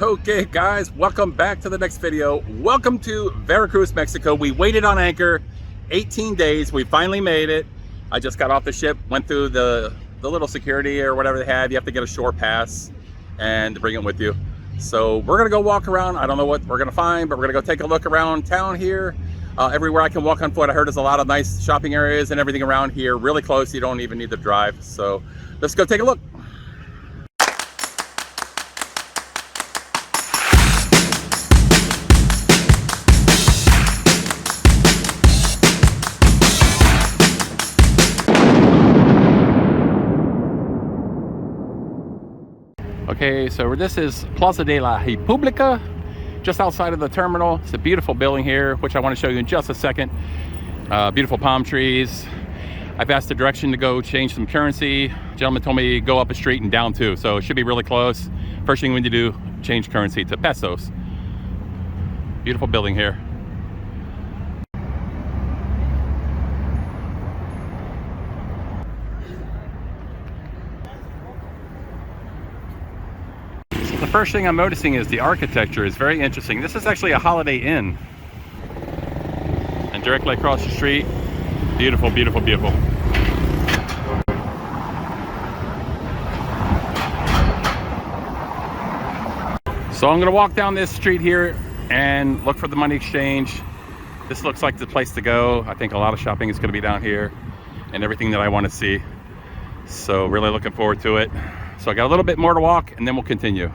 Okay guys, welcome back to the next video. Welcome to Veracruz, Mexico. We waited on anchor 18 days. We finally made it. I just got off the ship, went through the little security or whatever they had. You have to get a shore pass and bring it with you. So we're gonna go walk around. I don't know what we're gonna find, but we're gonna go take a look around town here. Everywhere I can walk on foot. I heard there's a lot of nice shopping areas and everything around here, really close. You don't even need to drive. So let's go take a look. Okay, so this is Plaza de la República, just outside of the terminal. It's a beautiful building here, which I want to show you in just a second. Beautiful palm trees. I've asked the direction to go change some currency. The gentleman told me go up a street and down two, so it should be really close. First thing we need to do, change currency to pesos. Beautiful building here. The first thing I'm noticing is the architecture is very interesting. This is actually a Holiday Inn. And directly across the street, beautiful, beautiful, beautiful. So I'm gonna walk down this street here and look for the money exchange. This looks like the place to go. I think a lot of shopping is gonna be down here and everything that I wanna see. So really looking forward to it. So I got a little bit more to walk and then we'll continue.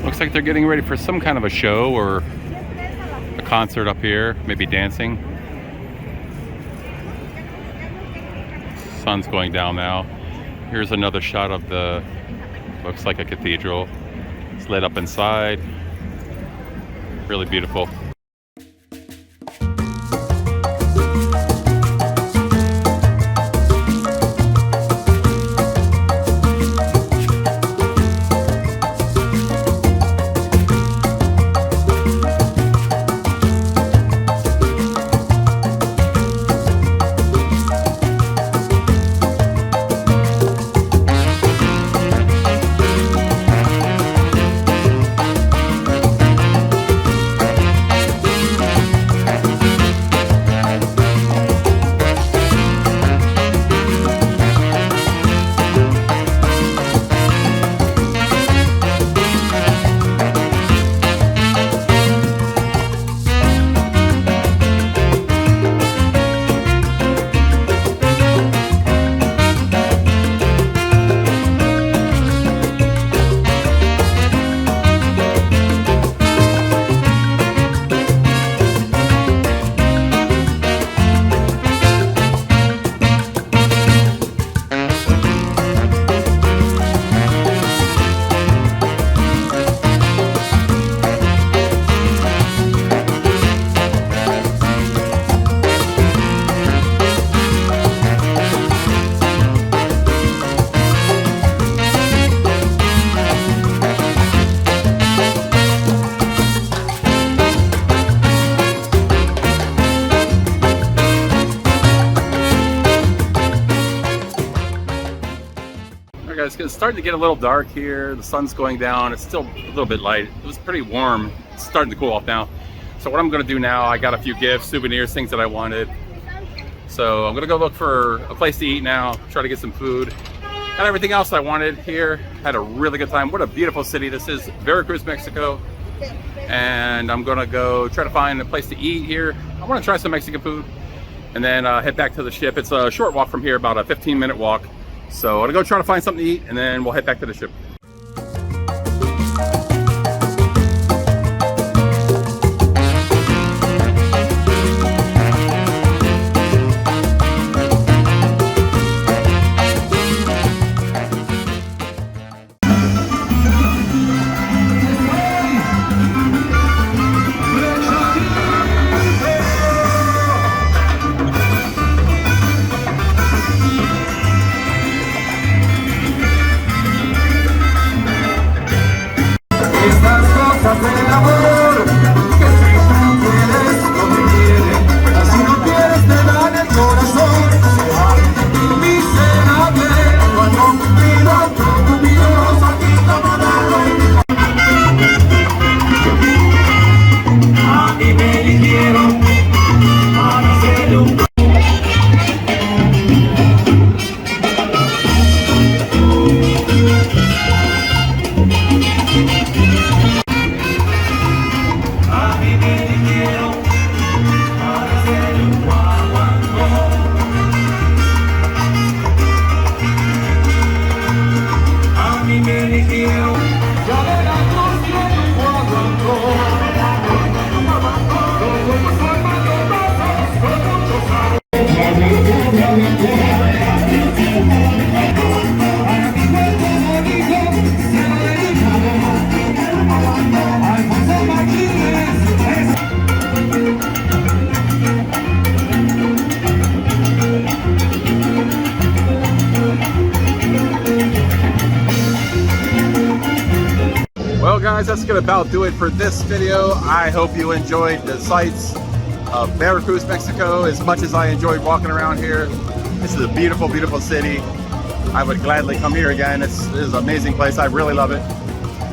Looks like they're getting ready for some kind of a show or a concert up here, maybe dancing. Sun's going down now. Here's another shot of the, looks like a cathedral. It's lit up inside. Really beautiful. It's starting to get a little dark here. The sun's going down. It's still a little bit light. It was pretty warm. It's starting to cool off now. So what I'm going to do now, I got a few gifts, souvenirs, things that I wanted. So I'm going to go look for a place to eat now, try to get some food. Got everything else I wanted here. Had a really good time. What a beautiful city this is, Veracruz, Mexico. And I'm going to go try to find a place to eat here. I want to try some Mexican food and then head back to the ship. It's a short walk from here, about a 15-minute walk. So I'm gonna go try to find something to eat and then we'll head back to the ship. Well guys, that's gonna about do it for this video. I hope you enjoyed the sights of Veracruz, Mexico as much as I enjoyed walking around here. This is a beautiful, beautiful city. I would gladly come here again. This is an amazing place. I really love it.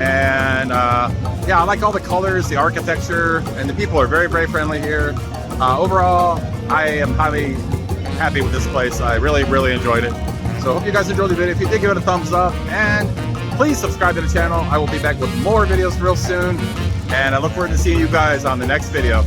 And yeah, I like all the colors, the architecture, and the people are very, very friendly here. Overall, I am highly happy with this place. I really, really enjoyed it. So I hope you guys enjoyed the video. If you did, give it a thumbs up and please subscribe to the channel. I will be back with more videos real soon. And I look forward to seeing you guys on the next video.